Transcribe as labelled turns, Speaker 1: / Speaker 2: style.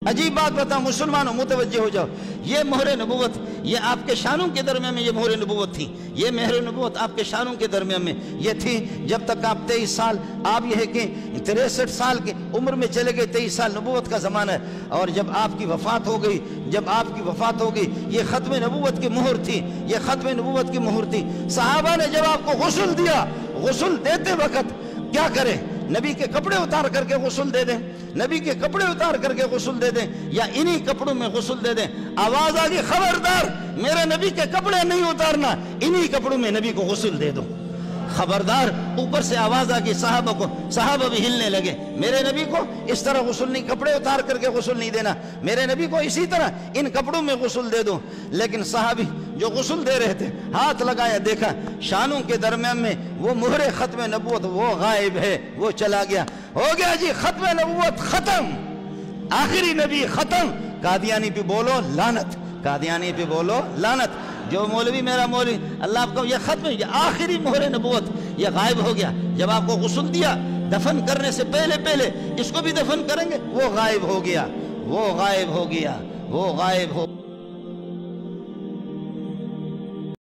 Speaker 1: عجیب بات بتا مسلمانوں متوجہ ہو جاؤ، یہ مہر نبوت یہ آپ کے شانوں کے درمیان میں یہ مہر نبوت تھی، یہ مہر نبوت آپ کے شانوں کے درمیان میں یہ تھی جب تک آپ 23 سال، آپ یہ ہے کہ 63 سال کی عمر میں چلے گئے، 23 سال نبوت کا زمانہ ہے، اور جب آپ کی وفات ہو گئی، جب آپ کی وفات ہو گئی، یہ ختم نبوت کی مہر تھی، یہ ختم نبوت کی مہر تھی۔ صحابہ نے جب آپ کو غسل دیا، غسل دیتے وقت کیا کریں؟ نبی کے کپڑے اتار کر کے غسل دے دیں، نبی کے کپڑے اتار کر کے غسل دے دیں، یا انہی کپڑوں میں غسل دے دیں؟ آواز آگئی خبردار میرے نبی کے کپڑے نہیں اتارنا، انہی کپڑوں میں نبی کو غسل دے دو۔ خبردار، اوپر سے آواز آگئی صحابہ کو، صحابہ بھی ہلنے لگے، میرے نبی کو اس طرح غسل نہیں، کپڑے اتار کر کے غسل نہیں دینا، میرے نبی کو اسی طرح ان کپڑوں میں غسل دے دو۔ لیکن صحابی جو غسل دے رہے تھے ہاتھ لگایا، دیکھا شانوں کے درمیان میں وہ مہر ختم نبوت وہ غائب ہے، وہ چلا گیا، ہو گیا جی ختم نبوت ختم، آخری نبی ختم۔ قادیانی پہ بولو لعنت، قادیانی پہ بولو لعنت۔ جو مولوی میرا مولوی اللہ آپ کو یہ ختم، یہ آخری مہر نبوت یہ غائب ہو گیا، جب آپ کو غسل دیا دفن کرنے سے پہلے اس کو بھی دفن کریں گے، وہ غائب ہو گیا، وہ غائب ہو گیا، وہ غائب ہو